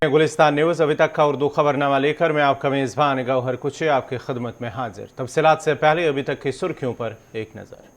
Gulistan news अभी तक का उर्दू खबरनामा लेकर मैं आपका मेज़बान गौहर कुचे आपकी खिदमत में हाजिर। तफसीलात से पहले अभी तक की सुर्खियों पर एक नज़र।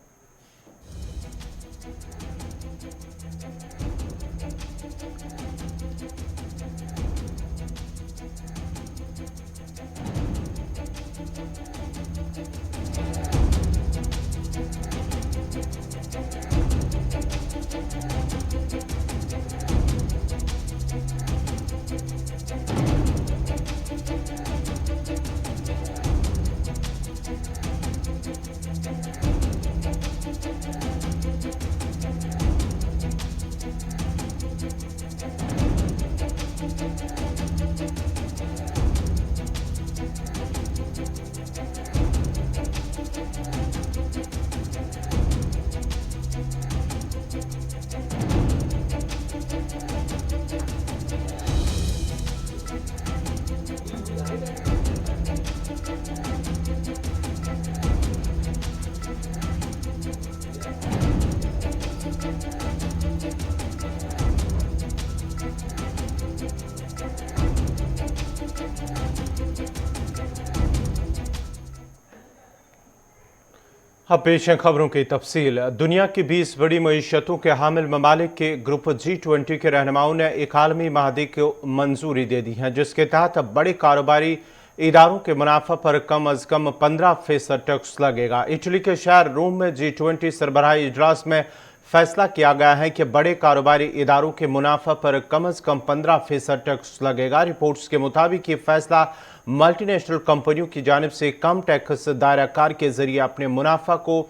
अब पेश है खबरों की तफसील। दुनिया की 20 बड़ी मईशतों के हामिल ममालिक के ग्रुप G20 के रहनुमाओं ने एक आलमी माहदी को मंजूरी दे दी है, जिसके तहत बड़े कारोबारी इदारों के मुनाफा पर कम अज कम 15% टैक्स लगेगा। इटली के शहर रोम में G20 सरबराही इजलास में फैसला किया गया है कि बड़े कारोबारी इदारों के मुनाफा पर कम अज कम 15% टैक्स लगेगा। रिपोर्ट्स के मुताबिक ये फैसला मल्टीनेशनल कंपनियों की जानिब से कम टैक्स दायराकार के जरिए अपने मुनाफा को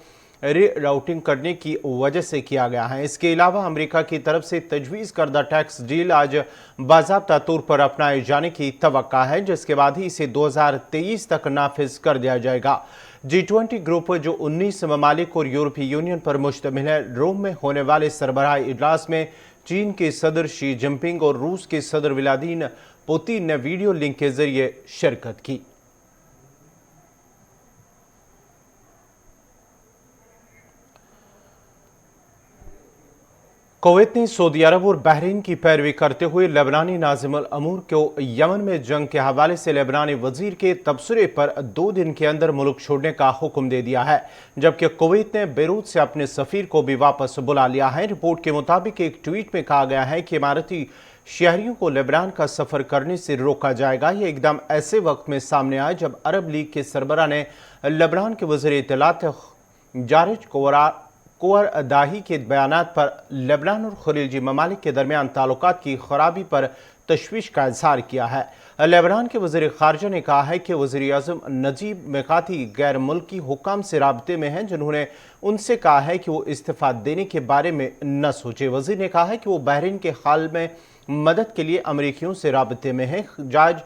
रीराउटिंग करने की वजह से किया गया है। इसके अलावा अमेरिका की तरफ से तजवीज़ करदा टैक्स डील आज बाज़ाब्ता तौर पर अपनाए जाने की तवक्का है, जिसके बाद ही इसे 2023 तक नाफिज कर दिया जाएगा। G20 ग्रुप जो 19 ममालिक और यूरोपीय यूनियन पर मुश्तमिल है, रोम में होने वाले सरबराही इजलास में चीन के सदर शी जिनपिंग और रूस के सदर व्लादिमीर पुतिन ने वीडियो लिंक के जरिए शिरकत की। कुवैत ने सऊदी अरब और बहरीन की पैरवी करते हुए लेबनानी नाज़िमुल अमूर को यमन में जंग के हवाले से लेबनानी वजीर के तबसरे पर 2 दिन के अंदर मुल्क छोड़ने का हुक्म दे दिया है, जबकि कुवैत ने बेरूत से अपने सफीर को भी वापस बुला लिया है। रिपोर्ट के मुताबिक एक ट्वीट में कहा गया है कि इमारती शहरियों को लेबनान का सफर करने से रोका जाएगा। यह एकदम ऐसे वक्त में सामने आया जब अरब लीग के सरबरा ने लेबनान के वज़ीर इत्तलात जारिज कोवरदाही के बयानात पर लेबनान और खलीजी ममालिक के दरमियान ताल्लुकात की खराबी पर तशवीश का इजहार किया है। लेबनान के वज़ीर ख़ारजा ने कहा है कि वज़ीर आज़म नजीब मिकाती गैर मुल्की हुकाम से राब्ते में हैं, जिन्होंने उनसे कहा है कि वो इस्तीफ़ा देने के बारे में न सोचे। वज़ीर ने कहा है कि वो बहरीन के हाल में मदद के लिए अमरीकियों से राब्ते में हैं। जाज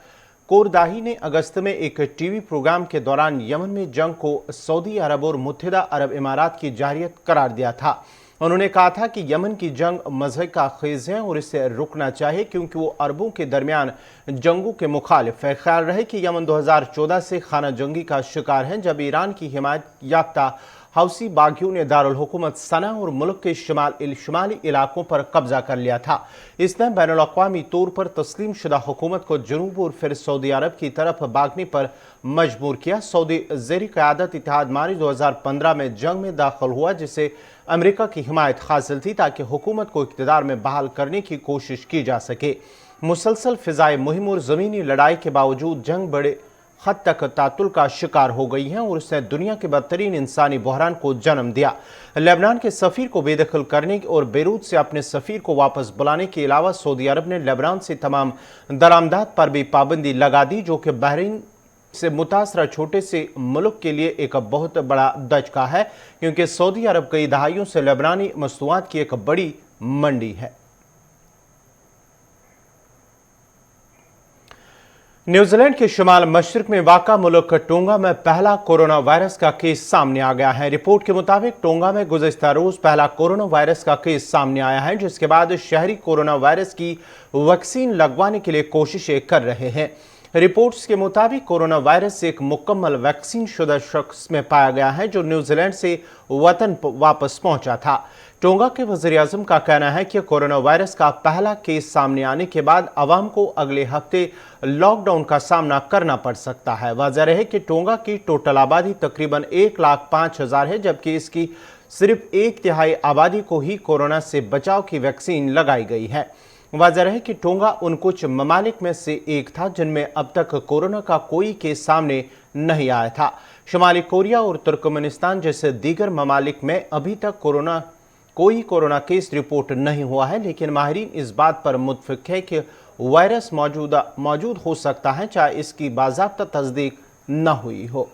कोरदाही ने अगस्त में एक टीवी प्रोग्राम के दौरान यमन में जंग को सऊदी अरब और मुत्तहिदा अरब इमारात की जारियत करार दिया था। उन्होंने कहा था कि यमन की जंग मज़हक़ा खेज़ है और इसे रुकना चाहिए, क्योंकि वो अरबों के दरमियान जंगों के मुखालिफ है। ख्याल रहे कि यमन 2014 से खाना जंगी का शिकार है, जब ईरान की हिमायत याफ्ता हौसी बागियों ने दारुल हुकूमत सना और मुल्क के शुमाली इलाकों पर कब्जा कर लिया था। इसने बैनुल अक़वामी तौर पर तस्लीम शुदा हुकूमत को जनूब और फिर सऊदी अरब की तरफ भागने पर मजबूर किया। सऊदी ज़ेरी क़यादत इत्तेहाद मार्च 2015 में जंग में दाखिल हुआ, जिसे अमेरिका की हिमायत हासिल थी ताकि हुकूमत को इक़्तिदार में बहाल करने की कोशिश की जा सके। मुसलसल फ़िज़ाई मुहिम और ज़मीनी लड़ाई के बावजूद जंग बड़े हद तक तातुल का शिकार हो गई है और उसने दुनिया के बदतरीन इंसानी बहरान को जन्म दिया। लेबनान के सफ़ीर को बेदखल करने और बेरूत से अपने सफ़ीर को वापस बुलाने के अलावा सऊदी अरब ने लेबनान से तमाम दरामदात पर भी पाबंदी लगा दी, जो कि बहरीन से मुतासरा छोटे से मुल्क के लिए एक बहुत बड़ा दचका है, क्योंकि सऊदी अरब कई दहाइयों से लेबनानी मसनूआत की एक बड़ी मंडी है। न्यूजीलैंड के शुमाल मशरक में वाक़ा मुल्क टोंगा में पहला कोरोना वायरस का केस सामने आ गया है। रिपोर्ट के मुताबिक टोंगा में गुज़श्ता रोज़ पहला कोरोना वायरस का केस सामने आया है, जिसके बाद शहरी कोरोना वायरस की वैक्सीन लगवाने के लिए कोशिशें कर रहे हैं। रिपोर्ट्स के मुताबिक कोरोना वायरस एक मुकम्मल वैक्सीन शुदा शख्स में पाया गया है जो न्यूजीलैंड से वतन वापस पहुंचा था। टोंगा के वज़ीर-ए-आज़म का कहना है कि कोरोना वायरस का पहला केस सामने आने के बाद अवाम को अगले हफ्ते लॉकडाउन का सामना करना पड़ सकता है। वाज़ेह रहे कि टोंगा की टोटल आबादी तकरीबन 1,05,000 है, जबकि इसकी सिर्फ 1/3 आबादी को ही कोरोना से बचाव की वैक्सीन लगाई गई है। वाज़ेह रहे कि टोंगा उन कुछ ममालिक में से एक था जिनमें अब तक कोरोना का कोई केस सामने नहीं आया था। शुमाली कोरिया और तुर्कमेनिस्तान जैसे दीगर ममालिक में अभी तक कोई कोरोना केस रिपोर्ट नहीं हुआ है, लेकिन माहिरीन इस बात पर मुत्फिक है कि वायरस मौजूद हो सकता है, चाहे इसकी बाज़ाब्ता तस्दीक न हुई हो।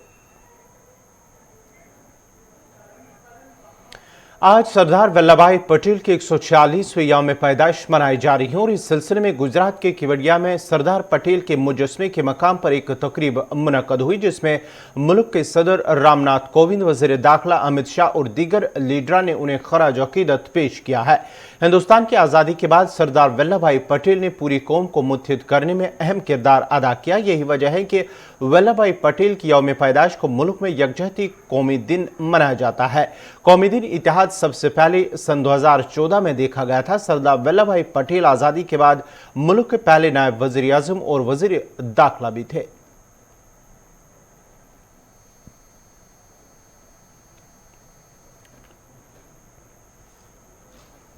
आज सरदार वल्लभ भाई पटेल के 146वें यौम पैदाइश मनाई जा रही है और इस सिलसिले में गुजरात के केवड़िया में सरदार पटेल के मुजस्समे के मकाम पर एक तकरीब मुनक्कद हुई, जिसमें मुल्क के सदर रामनाथ कोविंद, वज़ीर दाखिला अमित शाह और दीगर लीडरान ने उन्हें खराज अकीदत पेश किया है। हिंदुस्तान की आज़ादी के बाद सरदार वल्लभ भाई पटेल ने पूरी कौम को मुत्तहिद करने में अहम किरदार अदा किया। यही वजह है कि वल्लभ भाई पटेल की यौम पैदाइश को मुल्क में यकजहती कौमी दिन मनाया जाता है। कौमी दिन इतिहाद सबसे पहले सन 2014 में देखा गया था। सरदार वल्लभ भाई पटेल आज़ादी के बाद मुल्क के पहले नायब वज़ीर-ए-आज़म और वज़ीर दाखिला भी थे।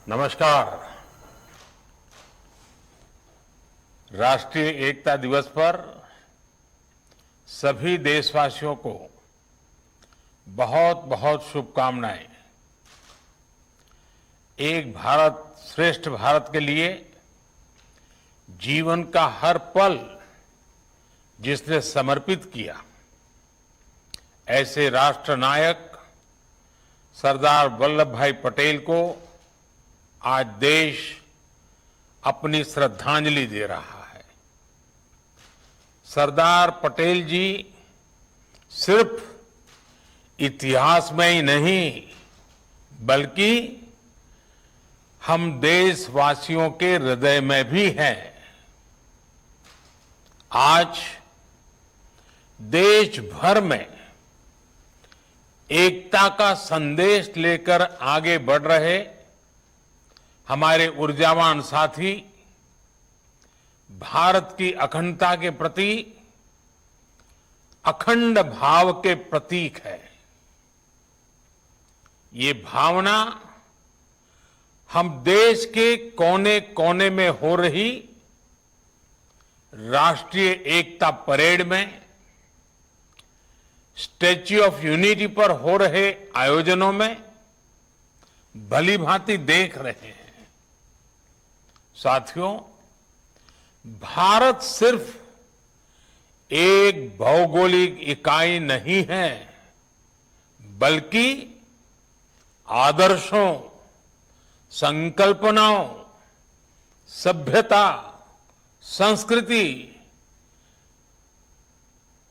नमस्कार। राष्ट्रीय एकता दिवस पर सभी देशवासियों को बहुत बहुत शुभकामनाएं। एक भारत श्रेष्ठ भारत के लिए जीवन का हर पल जिसने समर्पित किया, ऐसे राष्ट्र नायक सरदार वल्लभ भाई पटेल को आज देश अपनी श्रद्धांजलि दे रहा है। सरदार पटेल जी सिर्फ इतिहास में ही नहीं, बल्कि हम देशवासियों के हृदय में भी हैं। आज देश भर में एकता का संदेश लेकर आगे बढ़ रहे हमारे ऊर्जावान साथी भारत की अखंडता के प्रति अखंड भाव के प्रतीक है। ये भावना हम देश के कोने कोने में हो रही राष्ट्रीय एकता परेड में, स्टैच्यू ऑफ यूनिटी पर हो रहे आयोजनों में भली भांति देख रहे हैं। साथियों, भारत सिर्फ एक भौगोलिक इकाई नहीं है, बल्कि आदर्शों, संकल्पनाओं, सभ्यता, संस्कृति,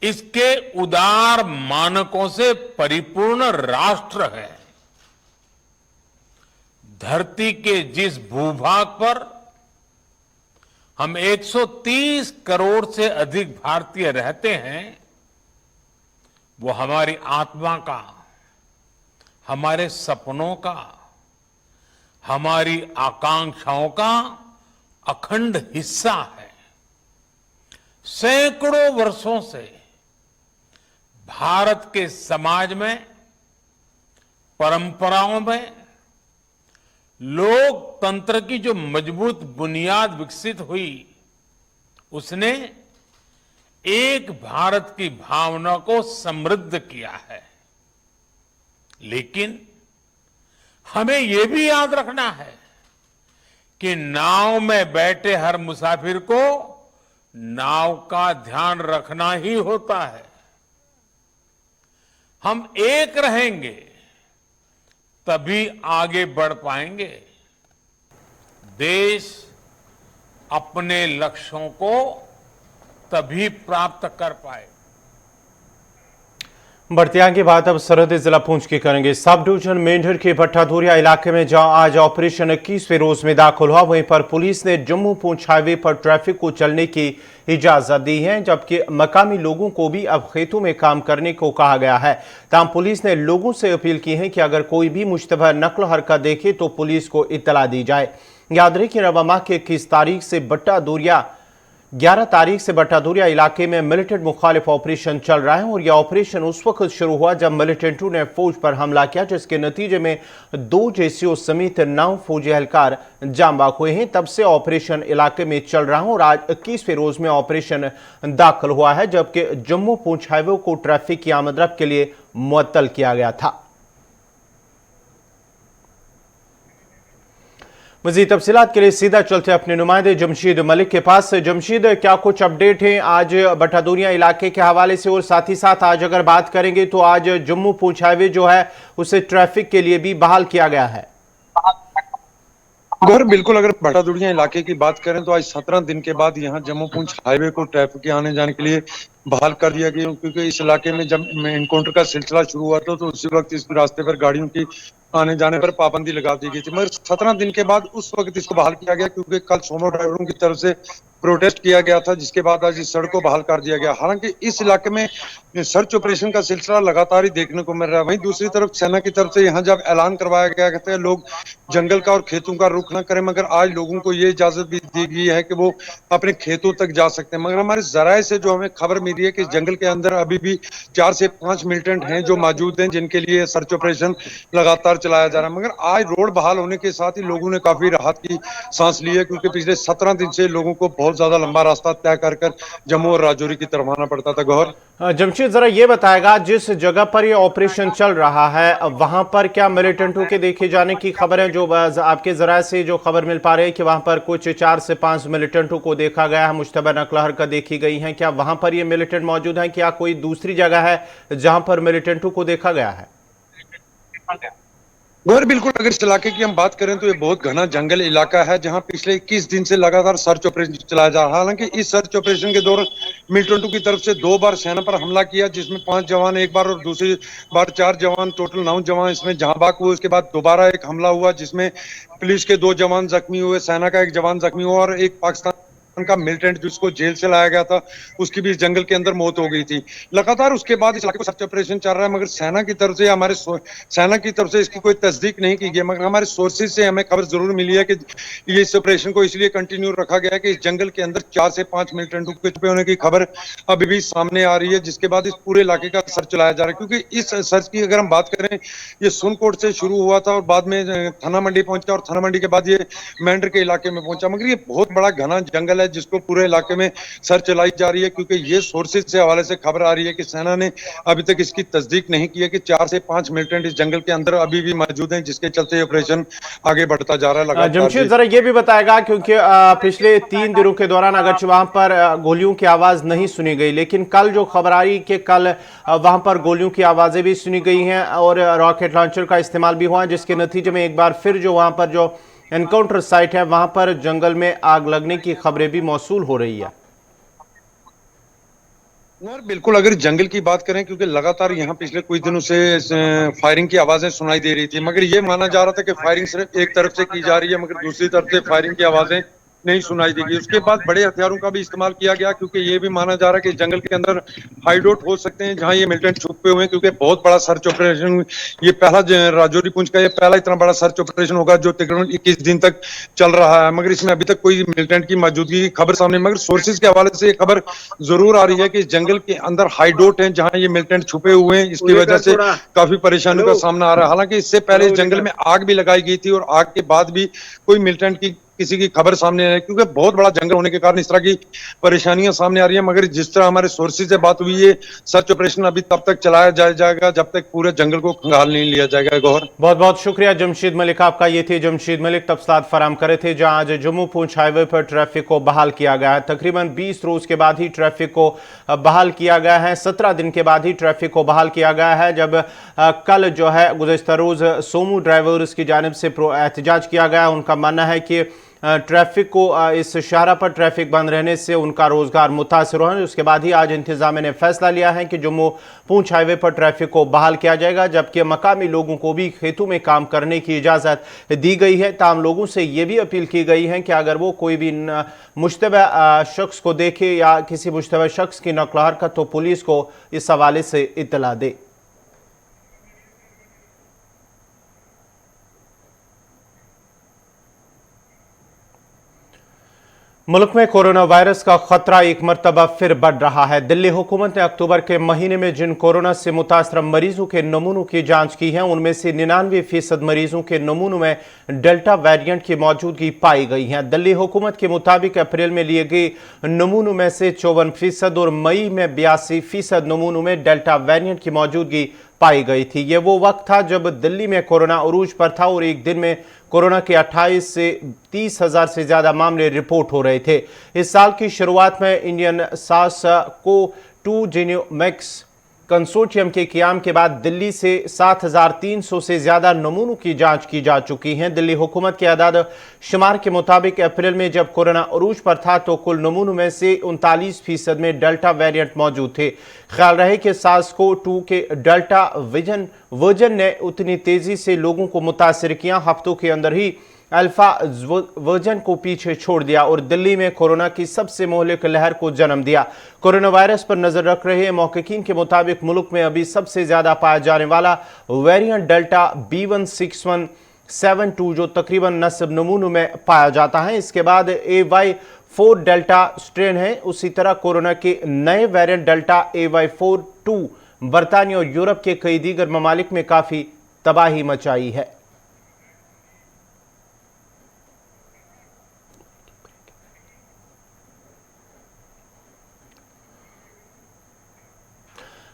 इसके उदार मानकों से परिपूर्ण राष्ट्र है। धरती के जिस भूभाग पर हम 130 करोड़ से अधिक भारतीय रहते हैं, वो हमारी आत्मा का, हमारे सपनों का, हमारी आकांक्षाओं का अखंड हिस्सा है। सैकड़ों वर्षों से भारत के समाज में, परंपराओं में लोकतंत्र की जो मजबूत बुनियाद विकसित हुई, उसने एक भारत की भावना को समृद्ध किया है। लेकिन हमें यह भी याद रखना है कि नाव में बैठे हर मुसाफिर को नाव का ध्यान रखना ही होता है। हम एक रहेंगे तभी आगे बढ़ पाएंगे। देश अपने लक्ष्यों को तभी प्राप्त कर पाए। बढ़ती आगे बात अब सरहदी जिला पुंछ की करेंगे। सब डिवीजन मेंढर के भट्टाधुरिया इलाके में जहां आज ऑपरेशन 21वें रोज में दाखिल हुआ, वहीं पर पुलिस ने जम्मू पुंछ हाईवे पर ट्रैफिक को चलने की इजाजत दी है, जबकि मकामी लोगों को भी अब खेतों में काम करने को कहा गया है। तमाम पुलिस ने लोगों से अपील की है कि अगर कोई भी मुश्तबह नकल हरकत देखे तो पुलिस को इत्तला दी जाए। याद रहे कि रवा माह की 21 तारीख से भट्टाधुरिया 11 तारीख से भट्टाधुरिया इलाके में मिलिटेंट मुखालिफ ऑपरेशन चल रहा है और यह ऑपरेशन उस वक्त शुरू हुआ जब मिलिटेंटों ने फौज पर हमला किया, जिसके नतीजे में 2 जेसीओ समेत 9 फौजी एहलकार जाम बाक हुए हैं। तब से ऑपरेशन इलाके में चल रहा है और आज 21वें रोज में ऑपरेशन दाखिल हुआ है, जबकि जम्मू पुंछ हाईवे को ट्रैफिक की आमदरफ्त के लिए मुअत्तल किया गया था। मज़ीद तफसीलात के लिए सीधा चलते अपने नुमाइंदे जमशीद मलिक के पास। जमशीद, क्या कुछ अपडेट हैं आज भट्टाधुरिया इलाके के हवाले से, और साथ ही साथ आज अगर बात करेंगे तो आज जम्मू पुंछ हाईवे जो है उसे ट्रैफिक के लिए भी बहाल किया गया है। गौर बिल्कुल, अगर भट्टाधुरिया इलाके की बात करें तो आज 17 दिन के बाद यहाँ जम्मू पुंछ हाईवे को ट्रैफिक के आने जाने के लिए बहाल कर दिया गया, क्योंकि इस इलाके में जब एनकाउंटर का सिलसिला शुरू हुआ था तो उसी वक्त इस रास्ते पर गाड़ियों की आने जाने पर पाबंदी लगा दी गई थी, मगर 17 दिन के बाद उस वक्त इसको बहाल किया गया, क्योंकि कल सोमो ड्राइवरों की तरफ से प्रोटेस्ट किया गया था, जिसके बाद आज इस सड़क को बहाल कर दिया गया। हालांकि इस इलाके में सर्च ऑपरेशन का सिलसिला लगातार ही देखने को मिल रहा है। वहीं दूसरी तरफ सेना की तरफ से यहाँ जब ऐलान करवाया गया, कहते हैं लोग जंगल का और खेतों का रुख न करें, मगर आज लोगों को ये इजाजत भी दी गई है कि वो अपने खेतों तक जा सकते हैं। मगर हमारे जराये से जो हमें खबर मिली है कि जंगल के अंदर अभी भी 4 से 5 मिलिटेंट हैं जो मौजूद हैं, जिनके लिए सर्च ऑपरेशन लगातार चलाया जा रहा है। मगर आज रोड बहाल होने के साथ ही लोगों ने काफी राहत की सांस ली है, क्योंकि पिछले 17 दिन से लोगों को बहुत ज्यादा लंबा रास्ता तय कर जम्मू और राजौरी की तरफ आना पड़ता था। गौर जमशेद, जरा ये बताएगा, जिस जगह पर ये ऑपरेशन चल रहा है वहां पर क्या मिलिटेंटों के देखे जाने की खबर है? जो आपके जराये से जो खबर मिल पा रही है कि वहां पर कुछ 4 से 5 मिलिटेंटों को देखा गया है, मुश्तबा नकल हरकत देखी गई है। क्या वहां पर ये मिलिटेंट मौजूद है, क्या कोई दूसरी जगह है जहां पर मिलिटेंटों को देखा गया है? गौर बिल्कुल, अगर इस इलाके की हम बात करें तो ये बहुत घना जंगल इलाका है, जहां पिछले 21 दिन से लगातार सर्च ऑपरेशन चलाया जा रहा है। हालांकि इस सर्च ऑपरेशन के दौरान मिलिटेंटों की तरफ से 2 बार सेना पर हमला किया, जिसमें 5 जवान एक बार और दूसरी बार 4 जवान, टोटल 9 जवान इसमें जहां बाक हुए। उसके बाद दोबारा एक हमला हुआ जिसमें पुलिस के 2 जवान जख्मी हुए, सेना का 1 जवान जख्मी हुआ और एक पाकिस्तान का मिलिटेंट जिसको जेल से लाया गया था उसकी भी इस जंगल के अंदर मौत हो गई थी। लगातार उसके बाद इस इलाके को सर्च ऑपरेशन चल रहा है, मगर सेना की तरफ से सेना की तरफ से इसकी कोई तस्दीक नहीं की गई, मगर हमारे सोर्सेज से हमें खबर जरूर मिली है कि ये इस ऑपरेशन को इसलिए कंटिन्यू रखा गया है कि इस जंगल के अंदर 4 से 5 मिलिटेंटों के छुपे होने की खबर अभी भी सामने आ रही है, जिसके बाद इस पूरे इलाके का सर्च चलाया जा रहा है। क्योंकि इस सर्च की अगर हम बात करें, ये सुनकोट से शुरू हुआ था और बाद में थाना मंडी पहुंचा और थाना मंडी के बाद ये मेंढर के इलाके में पहुंचा, मगर ये बहुत बड़ा घना जंगल है जिसको पूरे इलाके में सर्च चलाई जा रही है, क्योंकि ये सोर्सेज से हवाले से खबर आ रही है कि सेना ने अभी तक इसकी तस्दीक नहीं की है कि 4 से 5 मिलिटेंट इस जंगल के अंदर अभी भी मौजूद हैं, जिसके चलते ऑपरेशन आगे बढ़ता जा रहा है। जमशेद, जरा ये भी बताएगा, क्योंकि पिछले 3 दिनों के दौरान अगर वहां पर गोलियों की आवाज नहीं सुनी गई, लेकिन कल जो खबर आ रही कि कल वहां पर गोलियों की आवाजें भी सुनी गई हैं और रॉकेट लॉन्चर का इस्तेमाल भी हुआ, जिसके नतीजे में एक बार फिर जो वहां पर जो एनकाउंटर साइट है वहां पर जंगल में आग लगने की खबरें भी मौसूल हो रही है। और बिल्कुल, अगर जंगल की बात करें, क्योंकि लगातार यहाँ पिछले कुछ दिनों से फायरिंग की आवाजें सुनाई दे रही थी, मगर ये माना जा रहा था कि फायरिंग सिर्फ एक तरफ से की जा रही है, मगर दूसरी तरफ से फायरिंग की आवाजें नहीं सुनाई देगी। उसके बाद बड़े हथियारों का भी इस्तेमाल किया गया, क्योंकि ये भी माना जा रहा है कि जंगल के अंदर हाइडआउट हो सकते हैं जहां ये मिलिटेंट छुपे हुए हैं, क्योंकि बहुत बड़ा सर्च ऑपरेशन ये पहला राजौरी पुंछ का ये पहला इतना बड़ा सर्च ऑपरेशन होगा जो तकरीबन 21 दिन तक चल रहा है, मगर इसमें अभी तक कोई मिलिटेंट की मौजूदगी की खबर सामने, मगर सोर्सेज के हवाले से ये खबर जरूर आ रही है कि इस जंगल के अंदर हाइडआउट है जहां ये मिलिटेंट छुपे हुए हैं, इसकी वजह से काफी परेशानियों का सामना आ रहा है। हालांकि इससे पहले इस जंगल में आग भी लगाई गई थी और आग के बाद भी कोई मिलिटेंट की किसी की खबर सामने आई, क्योंकि बहुत बड़ा जंगल होने के कारण इस तरह की परेशानियां सामने आ रही है। मगर जिस तरह हमारे सोर्सेज से बात हुई है, सर्च ऑपरेशन अभी तब तक चलाया जाएगा जब तक पूरे जंगल को खंगाल नहीं लिया जाएगा। गौर, बहुत बहुत शुक्रिया जमशीद मलिक आपका। ये थे जमशीद मलिक तफसीलात फराम करे थे, जहां आज जम्मू पुंछ हाईवे पर ट्रैफिक को बहाल किया गया है। तकरीबन 20 रोज के बाद ही ट्रैफिक को बहाल किया गया है, 17 दिन के बाद ही ट्रैफिक को बहाल किया गया है, जब कल जो है गुज़श्ता रोज सोमू ड्राइवर्स की जानिब से एहतजाज किया गया। उनका मानना है कि ट्रैफिक को इस शाहरा पर ट्रैफिक बंद रहने से उनका रोजगार मुतासर हुआ है। उसके बाद ही आज इंतजामिया ने फैसला लिया है कि जम्मू पूंछ हाईवे पर ट्रैफिक को बहाल किया जाएगा, जबकि मकामी लोगों को भी खेतों में काम करने की इजाजत दी गई है। ताम लोगों से यह भी अपील की गई है कि अगर वो कोई भी मुश्तबा शख्स को देखे या किसी मुश्तबा शख्स की नकल हरकत तो पुलिस को इस हवाले से इत्तला दे। मुल्क में कोरोना वायरस का खतरा एक मरतबा फिर बढ़ रहा है। दिल्ली हुकूमत ने अक्टूबर के महीने में जिन कोरोना से मुतासर मरीजों के नमूनों की जांच की है, उनमें से 99% मरीजों के नमूनों में डेल्टा वेरिएंट की मौजूदगी पाई गई है। दिल्ली हुकूमत के मुताबिक अप्रैल में लिए गए नमूनों में से 54% और मई में 82% नमूनों में डेल्टा वेरिएंट की मौजूदगी पाई गई थी। यह वो वक्त था जब दिल्ली में कोरोना उरूज पर था और एक दिन में कोरोना के 28 से 30 हजार से ज्यादा मामले रिपोर्ट हो रहे थे। इस साल की शुरुआत में इंडियन SARS-CoV-2 जीनोमिक्स कंसोर्टियम के क़याम के बाद दिल्ली से 7300 से ज्यादा नमूनों की जांच की जा चुकी है। दिल्ली हुकूमत के आदाद शुमार के मुताबिक अप्रैल में जब कोरोना उरूज पर था तो कुल नमूनों में से 39% में डेल्टा वेरिएंट मौजूद थे। ख्याल रहे कि SARS-CoV-2 के डेल्टा वर्जन ने उतनी तेजी से लोगों को मुतासर किया, हफ्तों के अंदर ही अल्फा वर्जन को पीछे छोड़ दिया और दिल्ली में कोरोना की सबसे मोहलिक लहर को जन्म दिया। कोरोना वायरस पर नजर रख रहे महक़क़ीन के मुताबिक मुल्क में अभी सबसे ज्यादा पाया जाने वाला वेरिएंट डेल्टा B16172 जो तकरीबन 90 नमूनों में पाया जाता है। इसके बाद AY4 डेल्टा स्ट्रेन है। उसी तरह कोरोना के नए वेरिएंट डेल्टा AY42 बरतानिया और यूरोप के कई दीगर ममालिक में काफी तबाही मचाई है।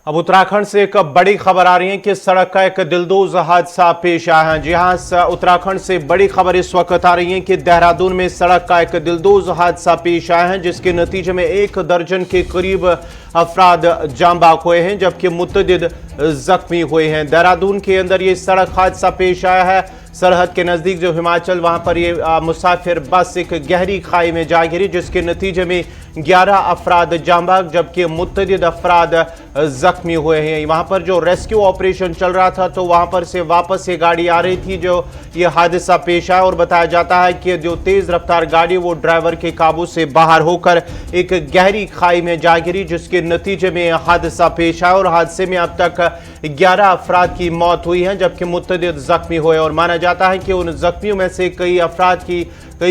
अब उत्तराखंड से एक बड़ी खबर आ रही है कि सड़क का एक दिलदोज हादसा पेश आया है। जी हां, उत्तराखंड से बड़ी खबर इस वक्त आ रही है कि देहरादून में सड़क का एक दिलदोज हादसा पेश आया है, जिसके नतीजे में 1 दर्जन के करीब अफराद जान बाक हुए हैं, जबकि मुतअद्दिद जख्मी हुए हैं। देहरादून के अंदर ये सड़क हादसा पेश आया है। सरहद के नजदीक जो हिमाचल, वहां पर ये मुसाफिर बस एक गहरी खाई में जा गिरी, जिसके नतीजे में 11 अफराद जान बाक जबकि मुतअद्दिद अफराद जख्मी हुए हैं। वहां पर जो रेस्क्यू ऑपरेशन चल रहा था तो वहां पर से वापस ये गाड़ी आ रही थी जो ये हादसा पेश आया और बताया जाता है कि जो तेज रफ्तार गाड़ी वो ड्राइवर के काबू से बाहर होकर एक गहरी खाई में जा गिरी, जिसके नतीजे में हादसा पेश आया और हादसे में अब तक 11 अफराद की मौत हुई है जबकि मुतअद्दिद जख्मी हुए और माना जाता है कि उन जख्मियों में से कई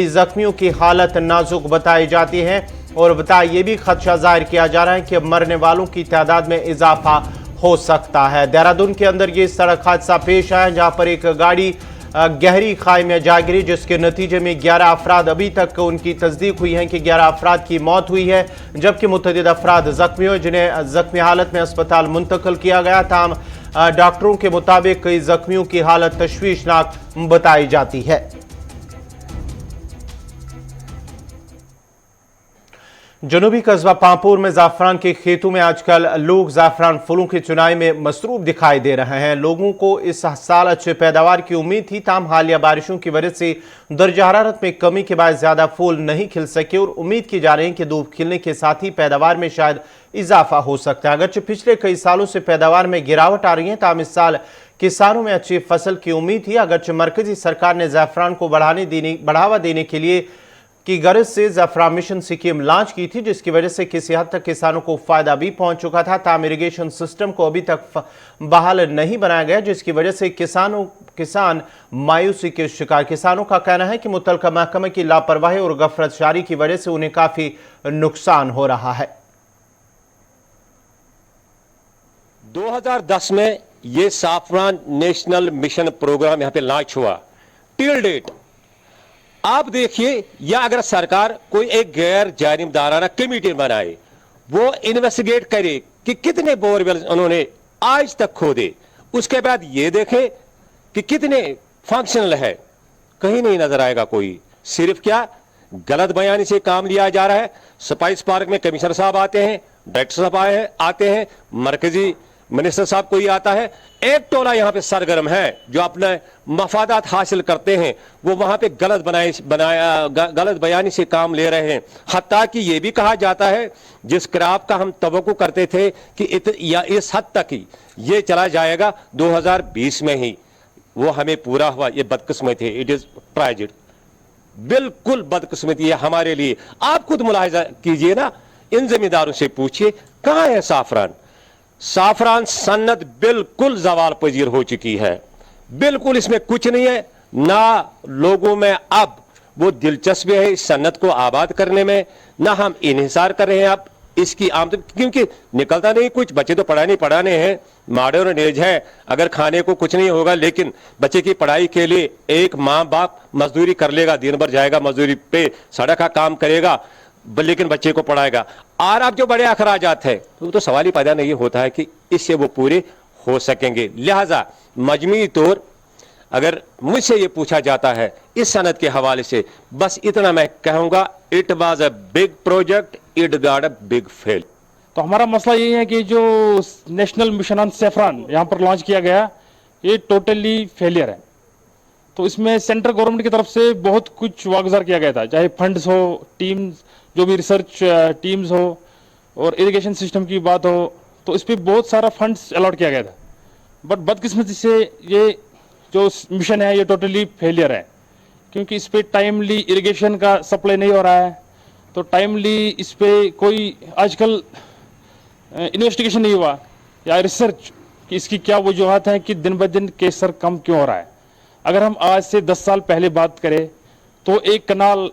जख्मियों की हालत नाजुक बताई जाती है और ये भी खदशा जाहिर किया जा रहा है कि मरने वालों की तादाद में इजाफा हो सकता है। देहरादून के अंदर ये सड़क हादसा पेश आया जहां पर एक गाड़ी गहरी खाई में जा गिरी, जिसके नतीजे में 11 अफराद अभी तक उनकी तस्दीक हुई है कि 11 अफराद की मौत हुई है जबकि मुतअद्दिद अफराद जख्मी हुए, जिन्हें जख्मी हालत में अस्पताल मुंतकिल किया गया। ताहम डॉक्टरों के मुताबिक कई जख्मियों की हालत तशवीशनाक बताई जाती है। जनूबी कस्बा पांपोर में जाफरान के खेतों में आजकल लोग जाफरान फूलों की चुनाई में मसरूफ दिखाई दे रहे हैं। लोगों को इस साल अच्छे पैदावार की उम्मीद थी, ताहम हालिया बारिशों की वजह से दर्जा हरारत में कमी के बाद ज्यादा फूल नहीं खिल सके और उम्मीद की जा रही है कि धूप खिलने के साथ ही पैदावार में शायद इजाफा हो सकता है। अगरचे पिछले कई सालों से पैदावार में गिरावट आ रही है, ताहम इस साल किसानों में अच्छी फसल की उम्मीद थी। अगरचे मरकजी सरकार ने जाफरान को बढ़ावा देने के लिए की गर्ज से ज़फ़रान मिशन स्कीम लॉन्च की थी, जिसकी वजह से किसी हद तक किसानों को फायदा भी पहुंच चुका था। ताहम इरिगेशन सिस्टम को अभी तक बहाल नहीं बनाया गया, जिसकी वजह से किसान मायूसी के शिकार। किसानों का कहना है कि मुतल्लिका महकमे की लापरवाही और गफलतजारी की वजह से उन्हें काफी नुकसान हो रहा है। 2010 में ये ज़फ़रान नेशनल मिशन प्रोग्राम यहां पे लॉन्च हुआ। टिल डेट आप देखिए, या अगर सरकार कोई एक गैर जानिबदाराना कमेटी बनाए, वो इन्वेस्टिगेट करे कि कितने बोरवेल उन्होंने आज तक खोदे, उसके बाद ये देखे कि कितने फंक्शनल है, कहीं नहीं नजर आएगा कोई। सिर्फ क्या गलत बयानी से काम लिया जा रहा है। स्पाइस पार्क में कमिश्नर साहब आते हैं, डायरेक्टर साहब आते हैं, मरकजी मिनिस्टर साहब कोई आता है, एक टोला यहां पे सरगर्म है जो अपने मफादात हासिल करते हैं, वो वहां पे गलत बयानी से काम ले रहे हैं। हत्ता कि ये भी कहा जाता है जिस क्रॉप का हम तवक्को करते थे कि इस हद तक ही ये चला जाएगा 2020 में ही, वो हमें पूरा हुआ। ये बदकिस्मती है, इट इज ट्रेजिड, बिल्कुल बदकिस्मती है हमारे लिए। आप खुद मुलाहिजा कीजिए ना, इन जमींदारों से पूछिए कहां है साफरान। साफरान सन्नत बिल्कुल जवाल पजीर हो चुकी है, बिल्कुल इसमें कुछ नहीं है, ना लोगों में अब वो दिलचस्पी है इस सन्नत को आबाद करने में, ना हम इन्हिसार कर रहे हैं अब इसकी आमदनी, क्योंकि निकलता नहीं कुछ। बच्चे तो पढ़ाने हैं, मॉडर्न एज है, अगर खाने को कुछ नहीं होगा, लेकिन बच्चे की पढ़ाई के लिए एक माँ बाप मजदूरी कर लेगा, दिन भर जाएगा मजदूरी पे, सड़क का काम करेगा, लेकिन बच्चे को पढ़ाएगा। और अब जो बड़े अखराजात है तो सवाल ही पैदा नहीं होता है कि इससे वो पूरे हो सकेंगे। लिहाजा मजमूई तौर अगर मुझसे ये पूछा जाता है इस सनद के हवाले से, बस इतना मैं कहूंगा, it was a big project, it got a big fail. तो हमारा मसला ये है कि जो नेशनल मिशन ऑन सैफरान यहाँ पर लॉन्च किया गया, ये टोटली फेलियर है। तो इसमें सेंट्रल गवर्नमेंट की तरफ से बहुत कुछ वागुजार किया गया था, चाहे फंड्स हो, टीम्स, जो भी रिसर्च टीम्स हो, और इरिगेशन सिस्टम की बात हो, तो इस पर बहुत सारा फंड्स अलॉट किया गया था। बट बदकिस्मती से ये जो मिशन है ये टोटली फेलियर है, क्योंकि इस पर टाइमली इरिगेशन का सप्लाई नहीं हो रहा है। तो टाइमली इस पर कोई आजकल इन्वेस्टिगेशन नहीं हुआ या रिसर्च कि इसकी क्या वजूहत हैं कि दिन ब दिन केसर कम क्यों हो रहा है। अगर हम आज से 10 साल पहले बात करें तो एक कनाल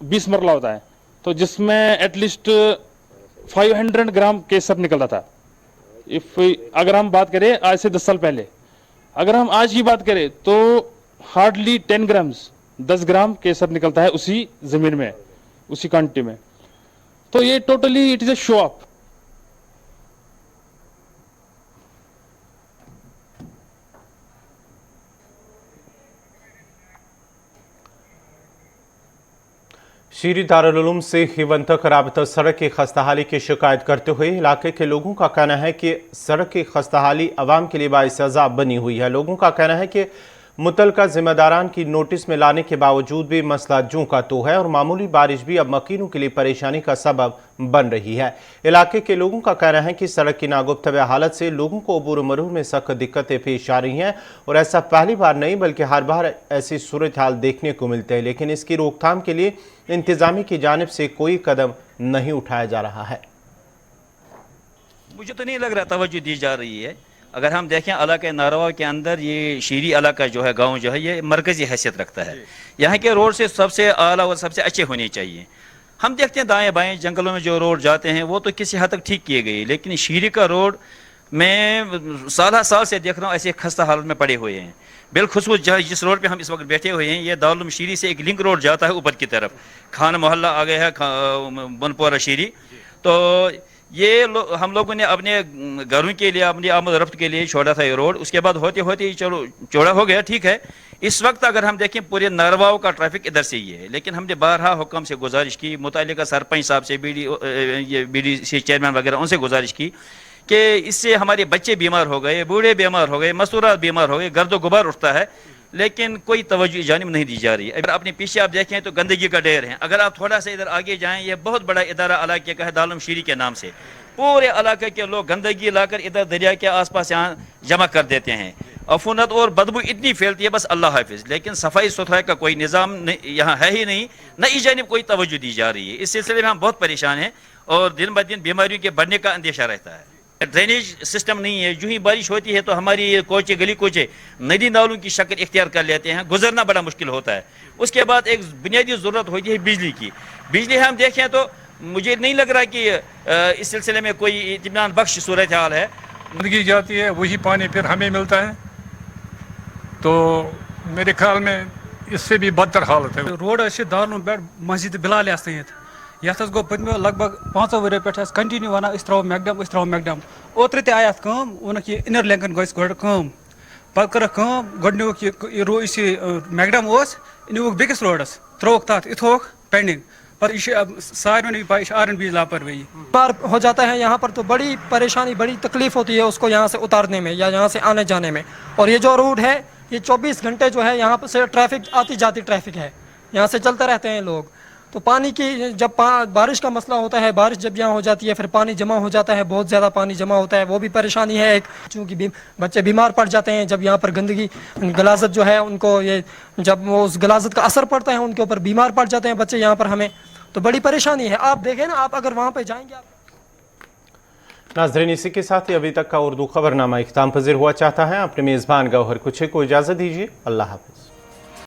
20 मरला होता है, तो जिसमें एटलीस्ट 500 ग्राम केसर निकलता था। अगर हम बात करें आज से 10 साल पहले, अगर हम आज की बात करें तो हार्डली 10 ग्राम केसर निकलता है उसी जमीन में, उसी क्वांटिटी में। तो ये totally it is a show off. शीरी दारुल उलूम से हिवन तक राबता सड़क की खस्ताहाली की शिकायत करते हुए इलाके के लोगों का कहना है कि सड़क की खस्ताहाली अवाम के लिए बाइस अज़ाब बनी हुई है। लोगों का कहना है कि मुतलका जिम्मेदारान की नोटिस में लाने के बावजूद भी मसला जूं का तो है और मामूली बारिश भी अब मकीनों के लिए परेशानी का सबब बन रही है। इलाके के लोगों का कहना है कि सड़क की नागुफ्तव हालत से लोगों को अबूर मरूर में सख्त दिक्कतें पेश आ रही हैं और ऐसा पहली बार नहीं बल्कि हर बार ऐसी सूरत हाल देखने को मिलते हैं, लेकिन इसकी रोकथाम के लिए इंतजामी की जानिब से कोई कदम नहीं उठाया जा रहा है। मुझे तो नहीं लग रहा तवज्जो दी जा रही है। अगर हम देखें इलाके नारवा के अंदर ये शीरी इलाका जो है, गांव जो है, ये मरकजी हैसियत रखता है। यहाँ के रोड से सबसे आला और सबसे अच्छे होने चाहिए। हम देखते हैं दाएं बाएं जंगलों में जो रोड जाते हैं वो तो किसी हद तक ठीक किए गए, लेकिन शीरी का रोड मैं साल से देख रहा हूँ ऐसे खस्ता हालत में पड़े हुए हैं। बिलखुसूस जिस रोड पे हम इस वक्त बैठे हुए हैं, ये दारुल उलूम शीरी से एक लिंक रोड जाता है ऊपर की तरफ, खान मोहल्ला आ गया है, बनपोरा शीरी। तो ये हम लोगों ने अपने घरों के लिए, अपनी आमद रफ्त के लिए छोड़ा था ये रोड। उसके बाद होते होते ही चलो चौड़ा हो गया, ठीक है। इस वक्त अगर हम देखें पूरे नरवाओं का ट्रैफिक इधर से ही है, लेकिन हमने बारहा हुक्म से गुजारिश की, मुतालिका सरपंच साहब से, BDC चेयरमैन वगैरह उनसे गुजारिश की कि इससे हमारे बच्चे बीमार हो गए, बूढ़े बीमार हो गए, मस्तूरात बीमार हो गए, गर्द गुबार उठता है, लेकिन कोई तवज्जो जानिब नहीं दी जा रही है। अगर अपने पीछे आप देखें तो गंदगी का ढेर है। अगर आप थोड़ा सा इधर आगे जाएं, ये बहुत बड़ा इदारा इलाके का है दारुल उलूम शीरी के नाम से। पूरे इलाके के लोग गंदगी लाकर इधर दरिया के आसपास यहाँ जमा कर देते हैं। अफूनत और बदबू इतनी फैलती है, बस अल्लाह हाफिज, लेकिन सफाई सुथराई का कोई निज़ाम यहाँ है ही नहीं, न इस जानिब कोई तवज्जो दी जा रही है। इस सिलसिले में हम बहुत परेशान हैं और दिन ब दिन बीमारियों के बढ़ने का अंदेशा रहता है। ड्रेनेज सिस्टम नहीं है, जो ही बारिश होती है तो हमारी कोचे गली कोचे नदी नालों की शक्ल इख्तियार कर लेते हैं, गुजरना बड़ा मुश्किल होता है। उसके बाद एक बुनियादी ज़रूरत होती है बिजली की। बिजली हम देखें तो मुझे नहीं लग रहा कि इस सिलसिले में कोई इत्मीनान बख्श सूरत हाल है। गंदगी जाती है, वही पानी फिर हमें मिलता है, तो मेरे ख्याल में इससे भी बदतर हालत है। रोड दारुल उलूम पे मस्जिद बिलाल ये गो पत्मो लगभग 5 वर्षों पे कंटिन्यू वन अस त्रो मैकडम ओत्र ते आया वोनक ये इनर लिंकन गम पे कर गोक मैकडम इन बेकिस रोडस त्रोक तथ इथोक पेंडिंग पर सारे पाई आर&बी लापरवाही बीमार हो जाता है यहाँ पर, तो बड़ी परेशानी, बड़ी तकलीफ होती है उसको यहाँ से उतारने में या यहाँ से आने जाने में। और ये जो रोड है ये 24 घंटे जो है यहाँ पर से ट्रैफिक आती जाती ट्रैफिक है, यहाँ से चलते रहते हैं लोग। तो पानी की जब बारिश का मसला होता है, बारिश जब यहाँ हो जाती है फिर पानी जमा हो जाता है, बहुत ज़्यादा पानी जमा होता है, वो भी परेशानी है एक, चूँकि बच्चे बीमार पड़ जाते हैं जब यहाँ पर गंदगी गलाजत जो है उनको, ये जब वो उस गलाजत का असर पड़ता है उनके ऊपर, बीमार पड़ जाते हैं बच्चे यहाँ पर, हमें तो बड़ी परेशानी है। आप देखें ना, आप अगर वहाँ पर जाएंगे आप। नाज़रीन, इसी के साथ ही अभी तक का उर्दू खबरनामा इख्तिताम पज़ीर हुआ। चाहता है अपने मेज़बान गौहर कुछ को इजाज़त दीजिए। अल्लाह हाफ़िज़।